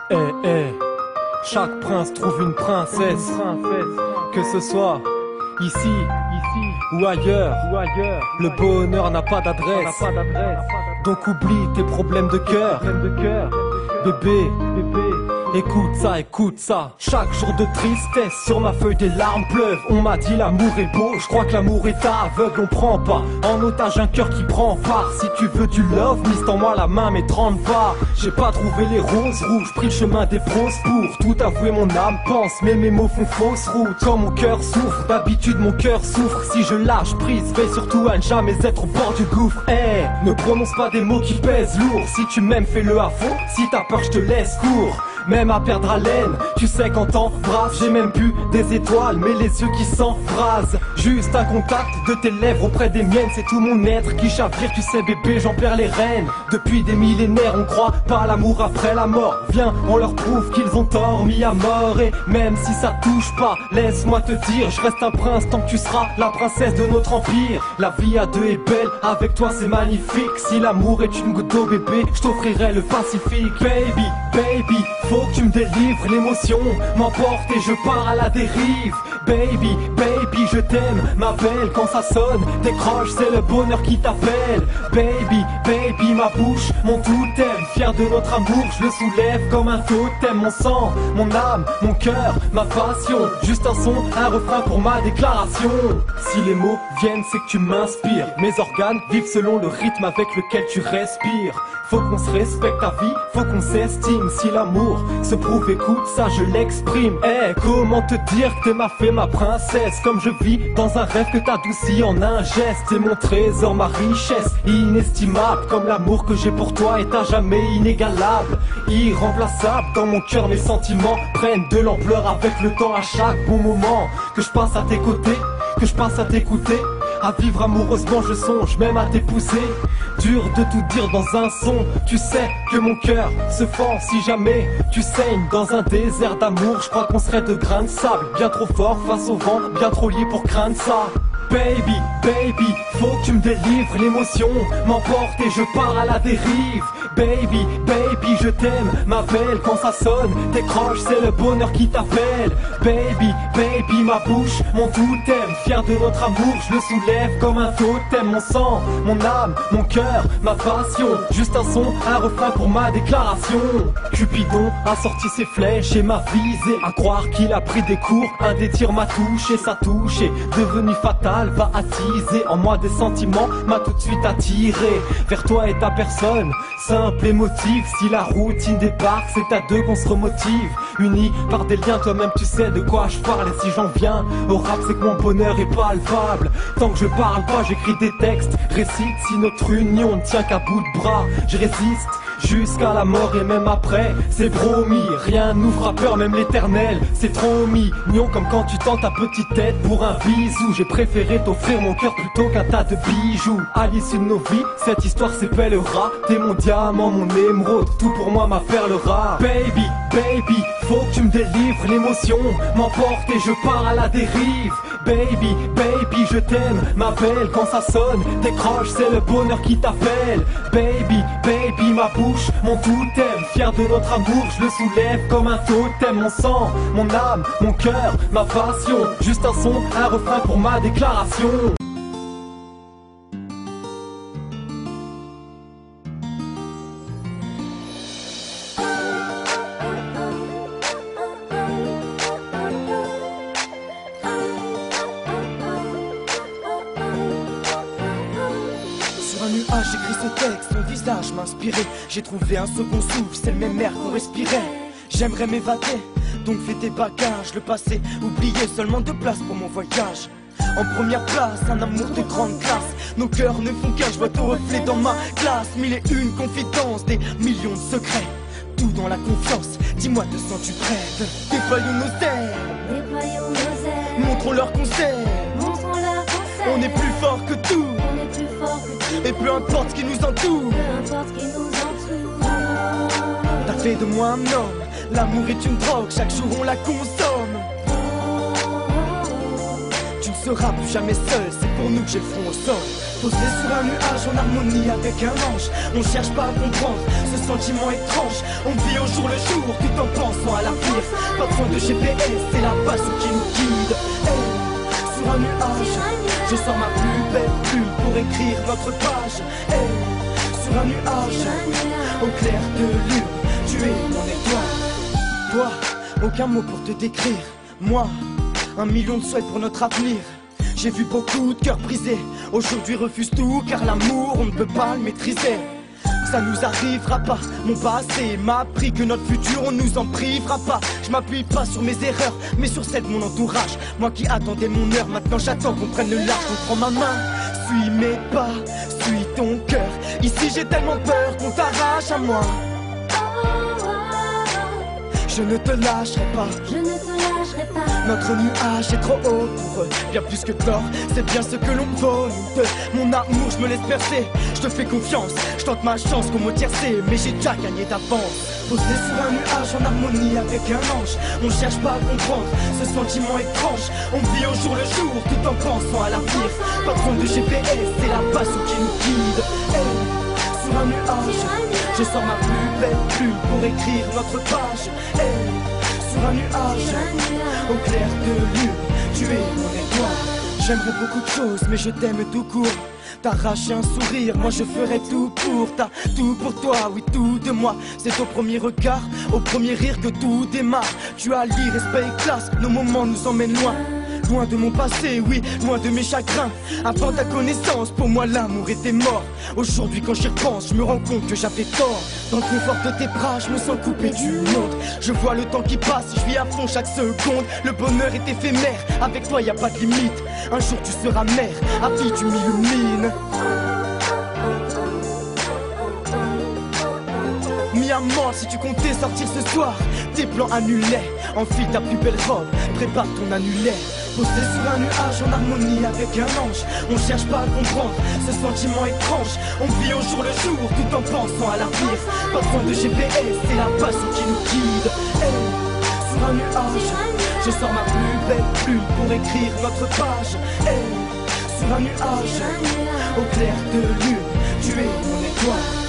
Chaque prince trouve une princesse, que ce soit ici ou ailleurs. Le bonheur n'a pas d'adresse, donc oublie tes problèmes de cœur. Bébé, écoute ça. Chaque jour de tristesse, sur ma feuille des larmes pleuvent. On m'a dit l'amour est beau, je crois que l'amour est aveugle. On prend pas en otage un cœur qui prend part. Si tu veux du love, mise en moi la main mes 30 bars. J'ai pas trouvé les roses rouges, pris le chemin des pros pour tout avouer. Mon âme pense, mais mes mots font fausse route. Quand mon cœur souffre, d'habitude mon cœur souffre. Si je lâche prise, veille surtout à ne jamais être au bord du gouffre. Ne prononce pas des mots qui pèsent lourd. Si tu m'aimes, fais-le à fond. Si t'as peur, je te laisse court. Même à perdre haleine, tu sais quand t'embrasses. J'ai même vu des étoiles, mais les yeux qui s'embrasent. Juste un contact de tes lèvres auprès des miennes, c'est tout mon être qui chavire. Tu sais bébé, j'en perds les rênes. Depuis des millénaires, on croit pas à l'amour après la mort. Viens, on leur prouve qu'ils ont tort, mis à mort. Et même si ça touche pas, laisse-moi te dire, je reste un prince tant que tu seras la princesse de notre empire. La vie à deux est belle, avec toi c'est magnifique. Si l'amour est une goutte d'eau bébé, je t'offrirai le Pacifique. Baby, faut que tu me délivres, l'émotion m'emporte et je pars à la dérive. Baby, je t'aime, ma belle, quand ça sonne, décroche, c'est le bonheur qui t'appelle. Baby, ma bouche, mon totem, fier de notre amour, je le soulève comme un totem. Mon sang, mon âme, mon cœur, ma passion, juste un son, un refrain pour ma déclaration. Si les mots viennent, c'est que tu m'inspires, mes organes vivent selon le rythme avec lequel tu respires. Faut qu'on se respecte ta vie, faut qu'on s'estime. Si l'amour se prouve, écoute ça, je l'exprime. Comment te dire que t'es ma fée, ma princesse? Comme je vis dans un rêve que t'adoucis en un geste. C'est mon trésor, ma richesse, inestimable. Comme l'amour que j'ai pour toi est à jamais inégalable, irremplaçable. Dans mon cœur, mes sentiments prennent de l'ampleur avec le temps. À chaque bon moment que je passe à tes côtés, que je passe à t'écouter, à vivre amoureusement, je songe même à t'épouser. Dur de tout dire dans un son, tu sais que mon cœur se fend si jamais tu saignes dans un désert d'amour. Je crois qu'on serait de grains de sable, bien trop fort face au vent, bien trop lié pour craindre ça. Baby, faut que tu me délivres, l'émotion m'emporte et je pars à la dérive. Baby, je t'aime, ma belle, quand ça sonne, décroche, c'est le bonheur qui t'appelle. Baby, ma bouche, mon totem, fier de notre amour, je le soulève comme un totem. Mon sang, mon âme, mon cœur, ma passion, juste un son, un refrain pour ma déclaration. Cupidon a sorti ses flèches et m'a visé, à croire qu'il a pris des cours, un des tirs m'a touché, sa touche est devenue fatale, va attiser en moi des sentiments, m'a tout de suite attiré vers toi et ta personne, simple émotive. Si la routine débarque, c'est à deux qu'on se remotive, unis par des liens, toi-même tu sais de quoi je parle. Et si j'en viens au rap, c'est que mon bonheur est palpable. Tant que je parle pas, j'écris des textes, récite. Si notre union ne tient qu'à bout de bras, je résiste jusqu'à la mort et même après, c'est promis. Rien nous fera peur, même l'éternel, c'est trop mignon. Comme quand tu tends ta petite tête pour un bisou. J'ai préféré t'offrir mon cœur plutôt qu'un tas de bijoux. À l'issue de nos vies, cette histoire s'épellera. T'es mon diamant, mon émeraude, tout pour moi ma perle rare. Baby, faut que tu me délivres, l'émotion m'emporte et je pars à la dérive. Baby, je t'aime, ma belle, quand ça sonne, décroche, c'est le bonheur qui t'appelle. Baby, ma bouche, mon totem, fier de notre amour, je le soulève comme un totem. Mon sang, mon âme, mon cœur, ma passion, juste un son, un refrain pour ma déclaration. J'écris ce texte, mon visage m'inspirait. J'ai trouvé un second souffle, c'est le même air qu'on respirait. J'aimerais m'évader, donc fais tes bagages. Le passé oublié, seulement de place pour mon voyage. En première place, un amour de grande classe. Nos cœurs ne font qu'un, je vois ton reflet dans ma classe. Mille et une confidences, des millions de secrets. Tout dans la confiance, dis-moi te sens-tu prête? Déployons nos ailes, montrons leur concert. On est plus fort que tout. Et peu importe ce qui nous entoure, t'as fait de moi un homme. L'amour est une drogue, chaque jour on la consomme. Tu ne sera plus jamais seul, c'est pour nous que j'ai le front au sol. Posé sur un nuage en harmonie avec un ange. On cherche pas à comprendre ce sentiment étrange. On vit au jour le jour tout en pensant à l'avenir. Pas besoin de GPS, c'est la base qui nous guide. Hey, sur un nuage, je sors ma plus belle plume pour écrire notre page. Hey, sur un nuage, au clair de lune, tu es mon étoile. Toi, aucun mot pour te décrire. Moi, 1 million de souhaits pour notre avenir. J'ai vu beaucoup de cœurs brisés. Aujourd'hui refuse tout car l'amour on ne peut pas le maîtriser. Ça nous arrivera pas, mon passé m'a appris que notre futur on nous en privera pas. Je m'appuie pas sur mes erreurs mais sur celles de mon entourage. Moi qui attendais mon heure, maintenant j'attends qu'on prenne le large. On prend ma main, suis mes pas, suis ton cœur. Ici j'ai tellement peur qu'on t'arrache à moi. Je ne te lâcherai pas, je ne te lâcherai pas. Notre nuage est trop haut pour eux, bien plus que tort, c'est bien ce que l'on vaut, nous deux. Mon amour, je me laisse percer, je te fais confiance, je tente ma chance comme au tiercé, mais j'ai déjà gagné d'avance. Posé sur un nuage en harmonie avec un ange, on cherche pas à comprendre ce sentiment étrange. On vit au jour le jour tout en pensant à l'avenir. Pas besoin de GPS, c'est la base qui nous guide. Hey, sur un nuage, je sors ma plus belle plume pour écrire notre page. Hey, sur un nuage, au clair de lune, tu es mon étoile. J'aimerais beaucoup de choses, mais je t'aime tout court. T'arracher un sourire, moi je ferai tout pour. T'as tout pour toi, oui tout de moi. C'est au premier regard, au premier rire que tout démarre. Tu as l'irrespect et classe, nos moments nous emmènent loin. Loin de mon passé, oui, loin de mes chagrins. Avant ta connaissance, pour moi l'amour était mort. Aujourd'hui quand j'y repense, je me rends compte que j'avais tort. Dans le confort de tes bras, je me sens coupé du monde. Je vois le temps qui passe, je vis à fond chaque seconde. Le bonheur est éphémère, avec toi y a pas de limite. Un jour tu seras mère, à vie tu m'illumines. Mis à mort si tu comptais sortir ce soir. Tes plans annulés, enfile ta plus belle robe, prépare ton annulaire. Posé sur un nuage en harmonie avec un ange. On cherche pas à comprendre ce sentiment étrange. On vit au jour le jour tout en pensant à l'avenir. Pas besoin de GPS, c'est la base qui nous guide. Hey, sur un nuage, je sors ma plus belle plume pour écrire notre page. Hey, sur un nuage, au clair de lune, tu es mon étoile.